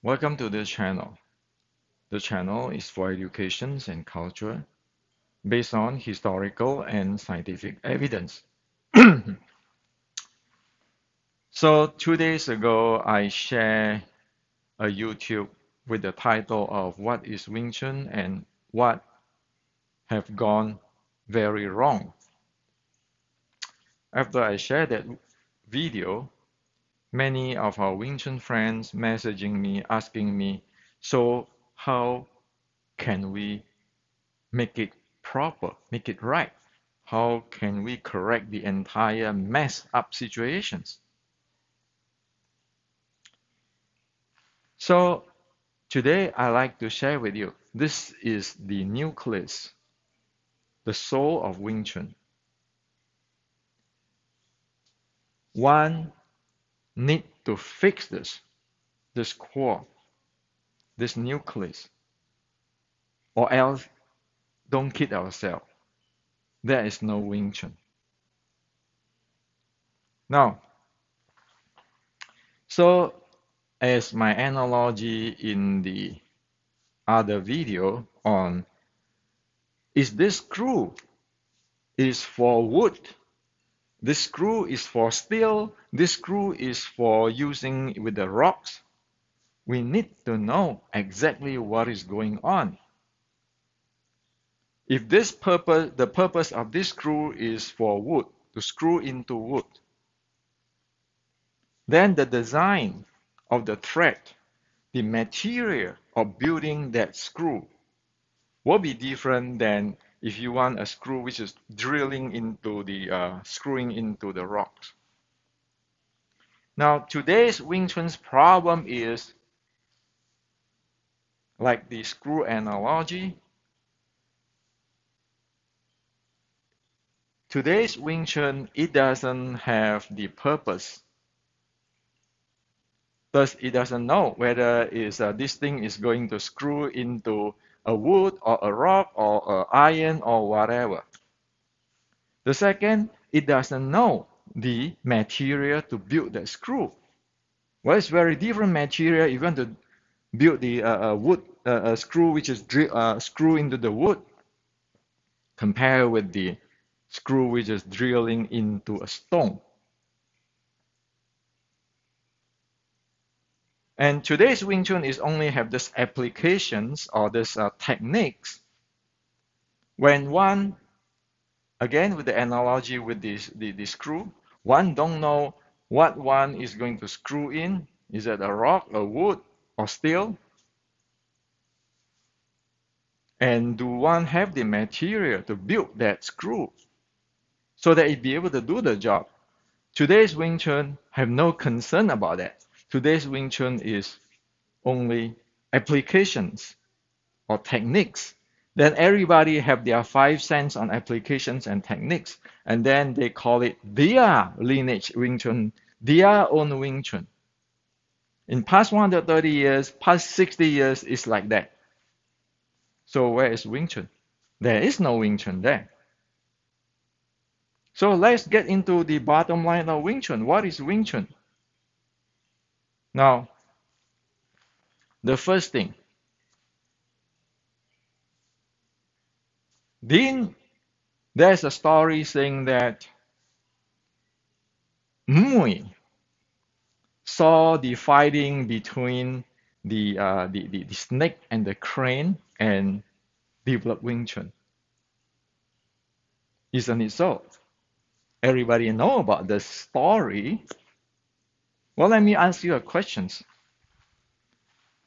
Welcome to this channel. The channel is for education and culture based on historical and scientific evidence. So 2 days ago, I shared a YouTube with the title of What is Wing Chun and What Have Gone Very Wrong. After I shared that video, many of our Wing Chun friends messaging me, asking me, so how can we make it proper, make it right? How can we correct the entire messed up situations? So today I like to share with you, this is the nucleus, the soul of Wing Chun. One need to fix this core, this nucleus, or else don't kid ourselves. There is no Wing Chun. Now, so as my analogy in the other video on is this screw is for wood, this screw is for steel, this screw is for using with the rocks. We need to know exactly what is going on. If the purpose of this screw is for wood, to screw into wood, then the design of the thread, the material of building that screw will be different than if you want a screw which is drilling into the screwing into the rocks. Now today's Wing Chun's problem is like the screw analogy. Today's Wing Chun, it doesn't have the purpose. Thus, it doesn't know whether this thing is going to screw into a wood or a rock or an iron or whatever. The second, it doesn't know the material to build the screw. Well, it's very different material. If you want to build the wood screw, which is screw into the wood, compared with the screw which is drilling into a stone. And today's Wing Chun is only have this applications or this techniques. When one, again with the analogy with the screw, one don't know what one is going to screw in. Is it a rock, a wood, or steel? And do one have the material to build that screw so that it be able to do the job? Today's Wing Chun have no concern about that. Today's Wing Chun is only applications or techniques. Then everybody have their 5 cents on applications and techniques, and then they call it their lineage Wing Chun, their own Wing Chun. In past 130 years, past 60 years is like that. So where is Wing Chun? There is no Wing Chun there. So let's get into the bottom line of Wing Chun. What is Wing Chun? Now, the first thing, there's a story saying that Mui saw the fighting between the snake and the crane and developed Wing Chun. Isn't it so? Everybody know about the story. Well, let me ask you a question.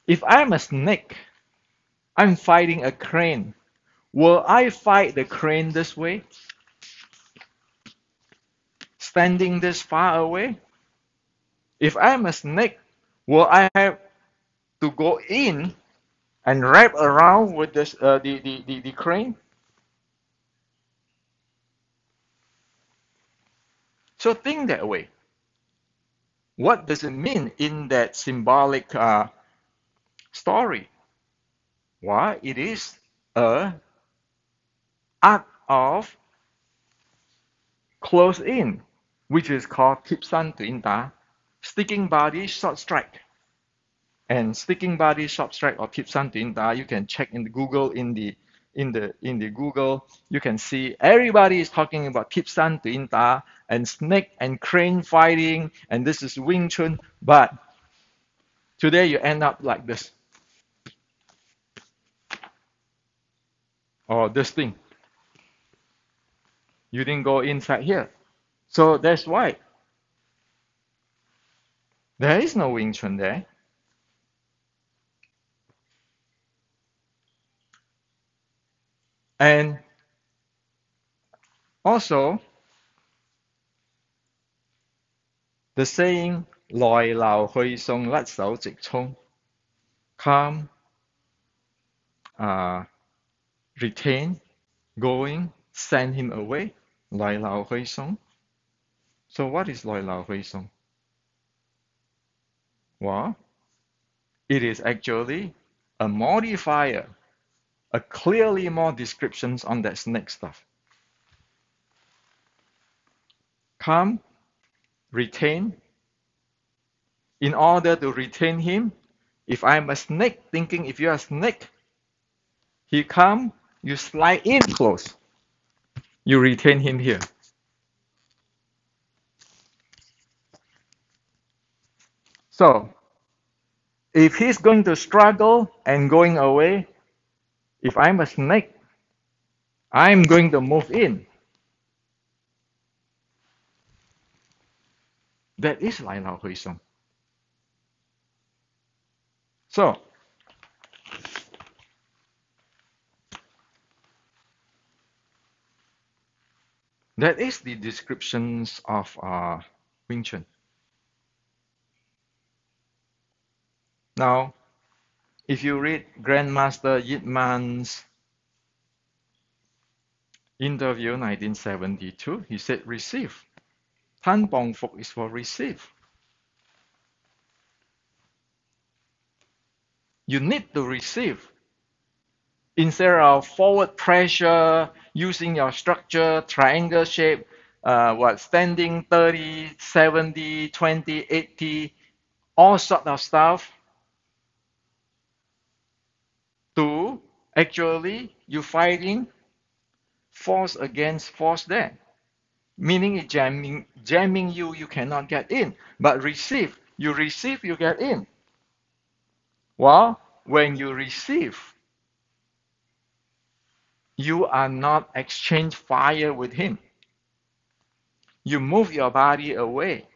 If I'm a snake, I'm fighting a crane. Will I fight the crane this way? Standing this far away? If I'm a snake, will I have to go in and wrap around with the crane? So think that way. What does it mean in that symbolic story? Why, it is a act of close in, which is called Tip San to Inta, sticking body, short strike. And sticking body, short strike, or tip san tuin da, you can check in the Google in the Google. You can see everybody is talking about tip san tuin da and snake and crane fighting, and this is Wing Chun. But today you end up like this or this thing. You didn't go inside here. So that's why there is no Wing Chun there. And also the saying 來流去送甩手直衝 calm, uh, retain, going, send him away. 來流去送. So what is 來流去送? Well, it is actually a modifier, a clearly more descriptions on that snake stuff. Calm, retain. In order to retain him, if I'm a snake, thinking if you're a snake, he come, you slide in close. You retain him here. So, if he's going to struggle and going away, if I'm a snake, I'm going to move in. That is 来老回送. So, that is the descriptions of Wing Chun. Now, if you read Grandmaster Yip Man's interview 1972, he said receive. Tan Bong Fok is for receive. You need to receive. Instead of forward pressure, using your structure, triangle shape, standing 30, 70, 20, 80, all sort of stuff, to actually you fighting force against force there. Meaning it jamming you, you cannot get in. But receive, you get in. Well, when you receive, you are not exchange fire with him. You move your body away.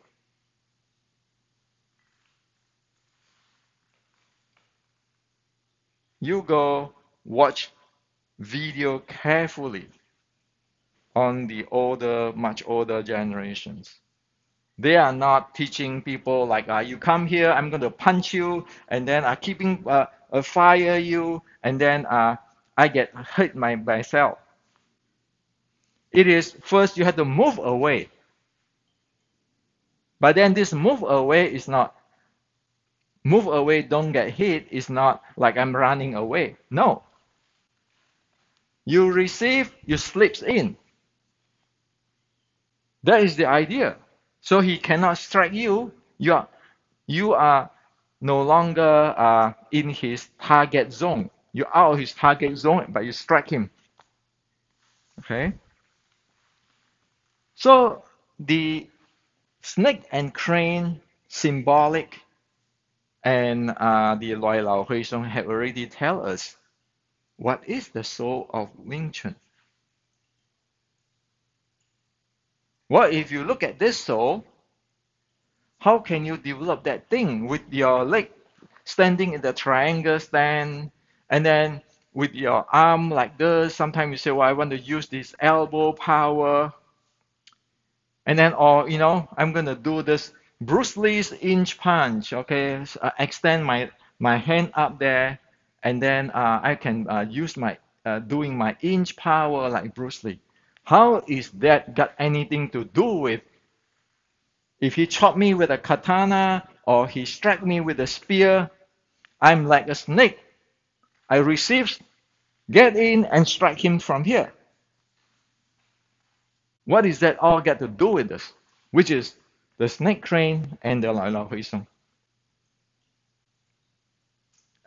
You go watch video carefully on the older, much older generations. They are not teaching people like, you come here, I'm going to punch you, and then keeping fire you, and then I get hurt myself. It is first you have to move away. But then this move away is not, move away, don't get hit, is not like I'm running away. No. You receive, you slips in. That is the idea. So he cannot strike you. You are no longer in his target zone. You're out of his target zone, but you strike him. Okay? So the snake and crane symbolic and the Loi Lao Hui Song have already tell us what is the soul of Wing Chun. Well, if you look at this soul, how can you develop that thing with your leg standing in the triangle stand, and then with your arm like this? Sometimes you say, well, I want to use this elbow power. And then, or, I'm going to do this Bruce Lee's inch punch, okay? So, extend my hand up there, and then I can use my, doing my inch power like Bruce Lee. How is that got anything to do with if he chop me with a katana or he strike me with a spear? I'm like a snake. I receive, get in, and strike him from here. What is that all got to do with this? Which is the snake crane and the Lai Lao Hui Song.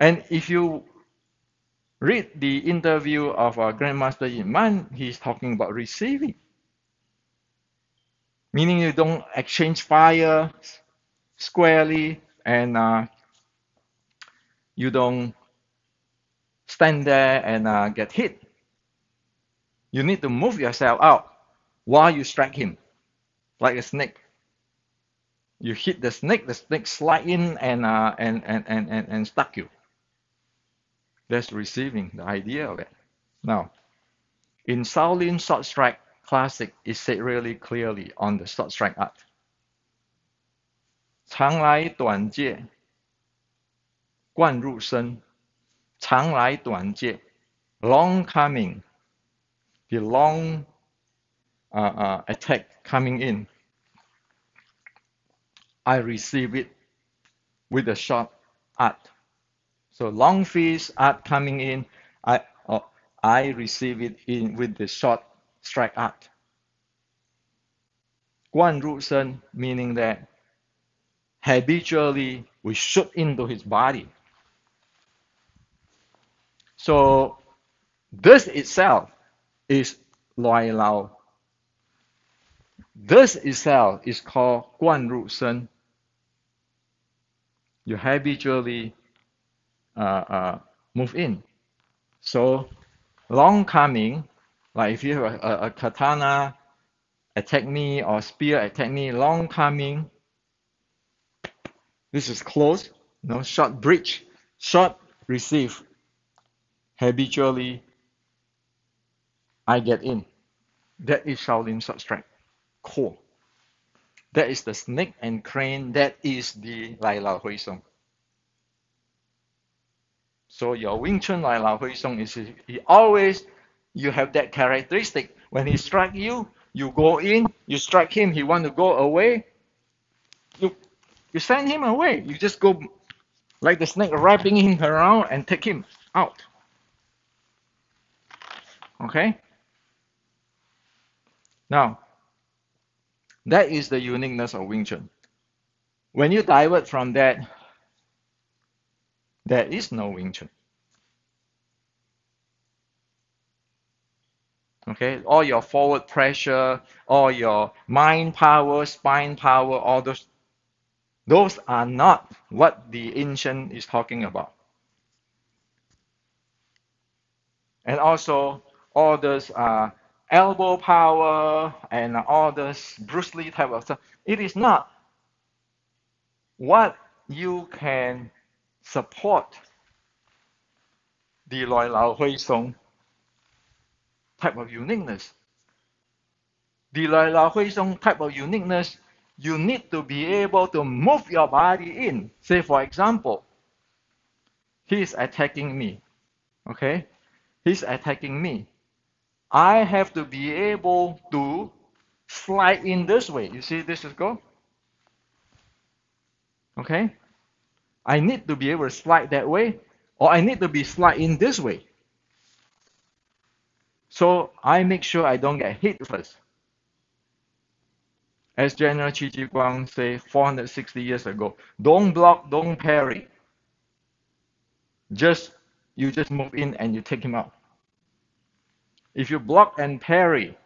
And if you read the interview of Grandmaster Yin Man, he's talking about receiving, meaning you don't exchange fire squarely and you don't stand there and get hit. You need to move yourself out while you strike him, like a snake. You hit the snake slide in and stuck you. That's receiving, the idea of it. Now, in Shaolin Short Strike Classic, it said really clearly on the short strike art. 长来短借，贯入身。长来短借 long coming, the long attack coming in. I receive it with the short art. So long fist art coming in, I receive it in with the short strike art. 贯入身 meaning that habitually we shoot into his body. So this itself is Loi Lao. This itself is called 贯入身. You habitually move in. So long coming, like if you have a katana attack me or spear attack me, long coming. This is close, no short bridge, short receive. Habitually, I get in. That is Shaolin short strike core. That is the snake and crane. That is the Lai Lao Hui Song. So your Wing Chun Lai Lao Hui Song is he always you have that characteristic. When he strike you, you go in, you strike him, he want to go away, you send him away. You just go like the snake wrapping him around and take him out. Okay? Now, that is the uniqueness of Wing Chun. When you divert from that, there is no Wing Chun. Okay? All your forward pressure, all your mind power, spine power, all those are not what the ancient is talking about. And also, all those elbow power and all this Bruce Lee type of stuff, it is not what you can support the Loi Lao Hui Song type of uniqueness. The Loi Lao Hui Song type of uniqueness, you need to be able to move your body in. Say, for example, he is attacking me. Okay? He's attacking me. I have to be able to slide in this way. You see this is go? Okay? I need to be able to slide that way, or I need to be slide in this way. So I make sure I don't get hit first. As General Qi Ji Guang said 460 years ago, don't block, don't parry. You just move in and you take him out. If you block and parry,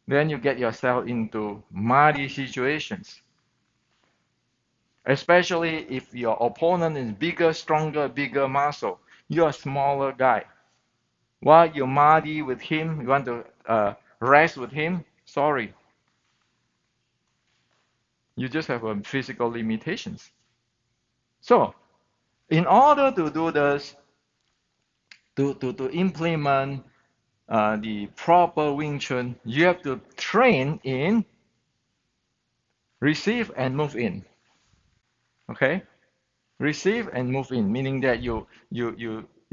then you get yourself into muddy situations. Especially if your opponent is bigger, stronger, bigger muscle. You're a smaller guy. While you're muddy with him, you want to rest with him, sorry. You just have physical limitations. So, in order to do this, to implement the proper Wing Chun, you have to train in receive and move in. Okay? Receive and move in, meaning that you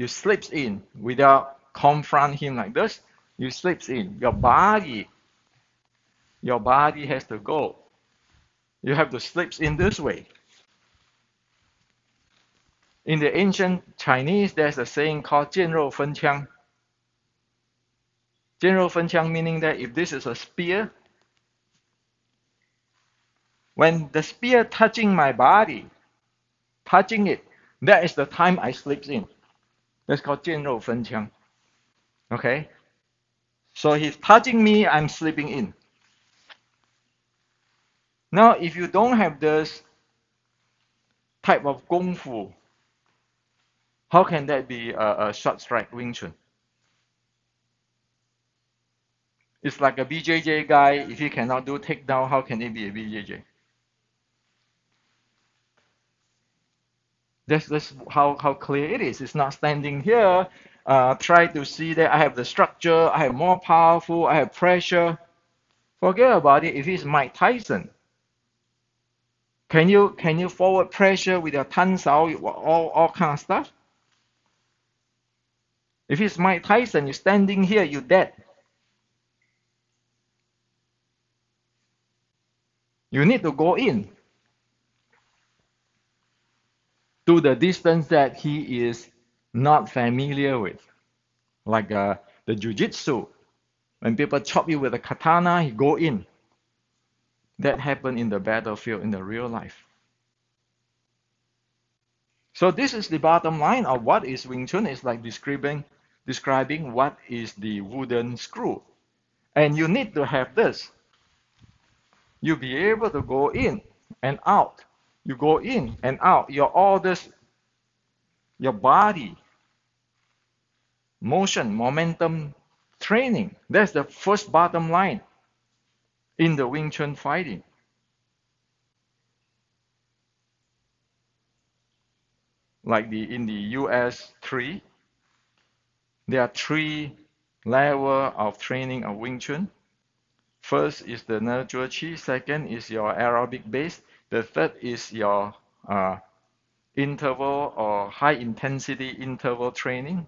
slips in without confront him like this. You slips in. Your body has to go. You have to slips in this way. In the ancient Chinese, there's a saying called 见肉分枪. 见肉分枪 meaning that if this is a spear, when the spear touching my body, touching it, That is the time I sleeps in. That's called 剑肉分枪. Okay? So he's touching me, I'm sleeping in. Now, if you don't have this type of kung fu, how can that be a short strike Wing Chun? It's like a BJJ guy. If he cannot do takedown, how can he be a BJJ? That's how clear it is. It's not standing here, try to see that I have the structure, I have more powerful, I have pressure. Forget about it. If he's Mike Tyson, can you forward pressure with your tan sao, all kind of stuff? If it's Mike Tyson, you're standing here, you're dead. You need to go in to the distance that he is not familiar with. Like the jiu-jitsu. When people chop you with a katana, you go in. That happened in the battlefield in the real life. So this is the bottom line of what is Wing Chun. It's like describing what is the wooden screw. And you need to have this. You'll be able to go in and out. You go in and out. Your body, motion, momentum training. That's the first bottom line in the Wing Chun fighting. Like in the US 3, there are 3 levels of training of Wing Chun. First is the Ne Zhuo Qi, second is your aerobic base, the third is your interval or high intensity interval training.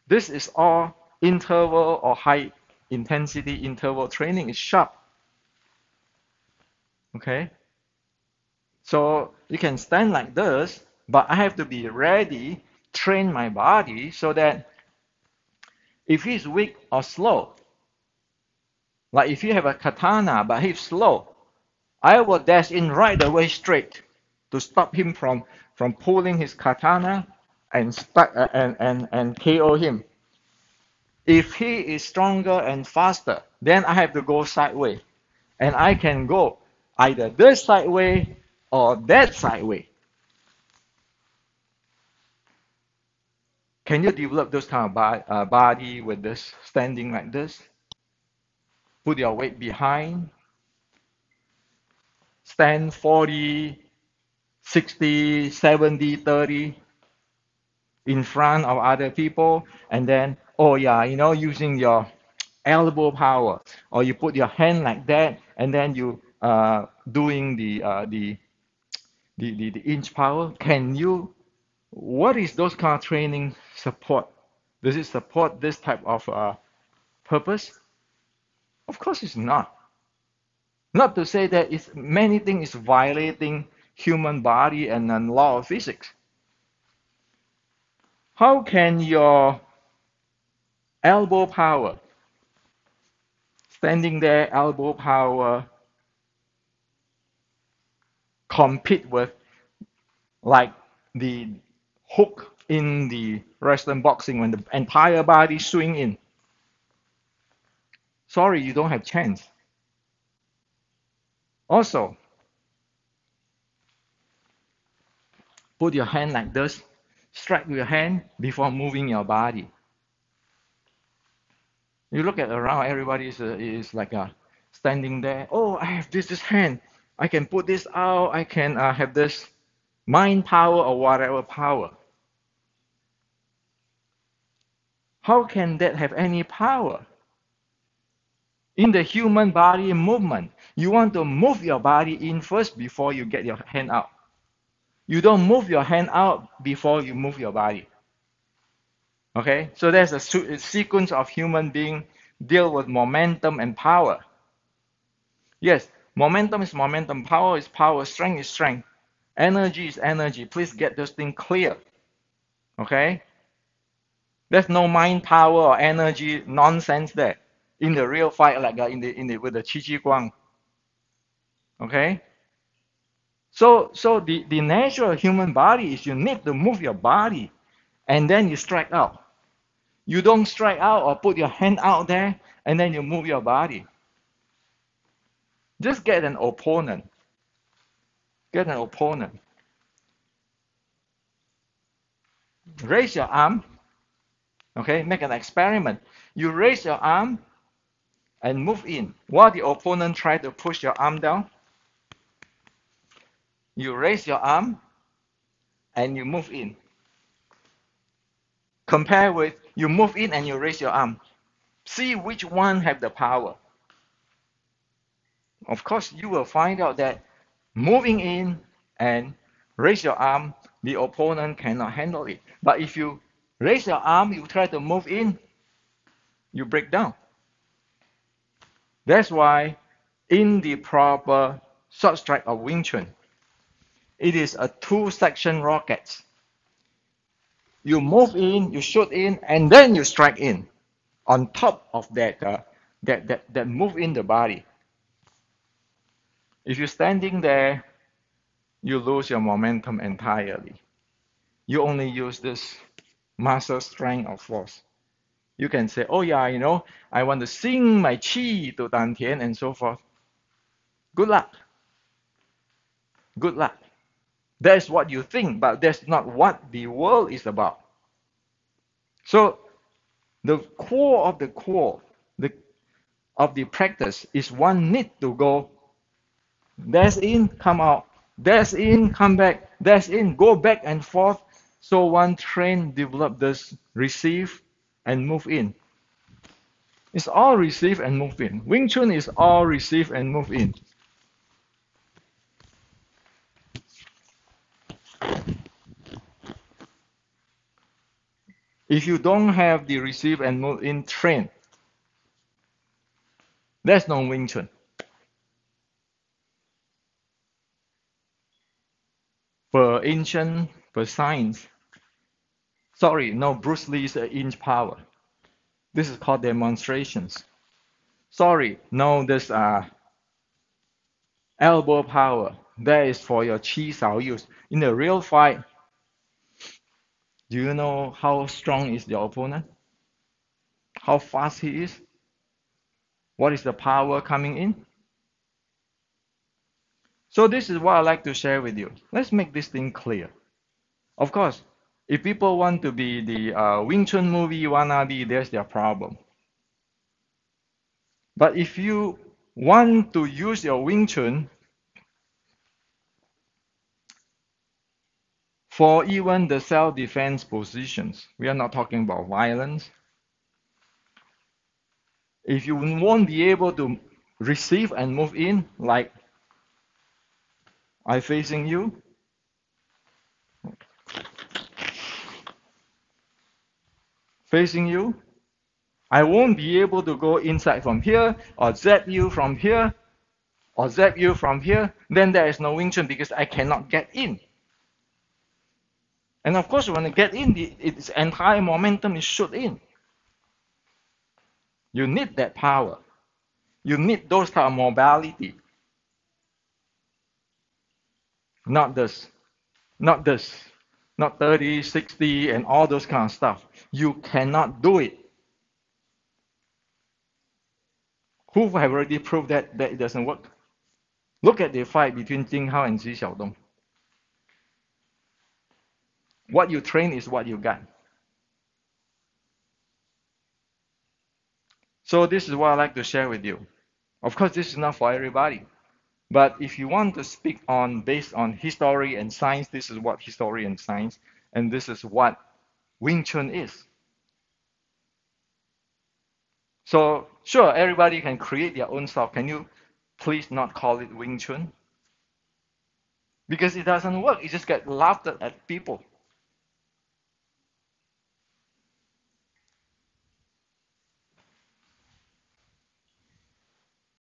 This is all interval or high intensity interval training is sharp. Okay? So you can stand like this, but I have to be ready, train my body so that if he's weak or slow, like if you have a katana but he's slow, I will dash in right away straight to stop him from pulling his katana and KO him. If he is stronger and faster, then I have to go sideways. And I can go either this sideways or that sideways. Can you develop those kind of body with this standing like this? Put your weight behind. Stand 40, 60, 70, 30 in front of other people. And then, oh yeah, using your elbow power. Or you put your hand like that. And then you doing the inch power. What is those kind of training support? Does it support this type of purpose? Of course it's not. Not to say that many things is violating human body and the law of physics. How can your elbow power, standing there, elbow power, compete with like the hook in the wrestling boxing when the entire body swing in? Sorry, you don't have chance. Also, put your hand like this, strike with your hand before moving your body. You look at around, everybody is like standing there. Oh, I have this hand. I can put this out. I can have this mind power or whatever power. How can that have any power? In the human body movement, you want to move your body in first before you get your hand out. You don't move your hand out before you move your body. Okay, so there's a sequence of human being deal with momentum and power. Yes, momentum is momentum, power is power, strength is strength, energy is energy. Please get this thing clear. Okay, there's no mind power or energy nonsense there in the real fight, like with the Qi Ji Guang. Okay, So the natural human body is you need to move your body and then you strike out. You don't strike out or put your hand out there and then you move your body. Just get an opponent. Get an opponent. Raise your arm. Okay, make an experiment. You raise your arm and move in. While the opponent try to push your arm down, you raise your arm and you move in. Compare with you move in and you raise your arm. See which one have the power. Of course, you will find out that moving in and raise your arm, the opponent cannot handle it. But if you raise your arm, you try to move in, you break down. That's why in the proper short strike of Wing Chun, it is a two-section rocket. You move in, you shoot in, and then you strike in on top of that move in the body. If you're standing there, you lose your momentum entirely. You only use this muscle strength of force. You can say, oh yeah, I want to sing my chi to Dan Tian and so forth. Good luck. Good luck. That's what you think, but that's not what the world is about. So the core of the core of the practice is one need to go. Dash in, come out. Dash in, come back. Dash in, go back and forth. So one train develop this receive and move in. It's all receive and move in. Wing Chun is all receive and move in. If you don't have the receive and move in train, there's no Wing Chun. For ancient, for science, sorry, no Bruce Lee's inch power. This is called demonstrations. Sorry, no, this elbow power. That is for your chi sao use. In the real fight, do you know how strong is your opponent? How fast he is? What is the power coming in? So this is what I like to share with you. Let's make this thing clear. Of course, if people want to be the Wing Chun movie wannabe, there's their problem. But if you want to use your Wing Chun for even the self-defense positions, we are not talking about violence. If you won't be able to receive and move in, like I facing you, I won't be able to go inside from here, or zap you from here, or zap you from here, then there is no Wing Chun because I cannot get in. And of course, when I get in, its entire momentum is shoot in. You need that power. You need those kind of mobility. Not this. Not 30, 60, and all those kind of stuff. You cannot do it. Who have already proved that it doesn't work? Look at the fight between Jing Hao and Xi Xiaodong. What you train is what you got. So this is what I like to share with you. Of course, this is not for everybody. But if you want to speak on based on history and science, this is what history and science, and this is what Wing Chun is. So sure, everybody can create their own stuff. Can you please not call it Wing Chun? Because it doesn't work. It just gets laughed at people.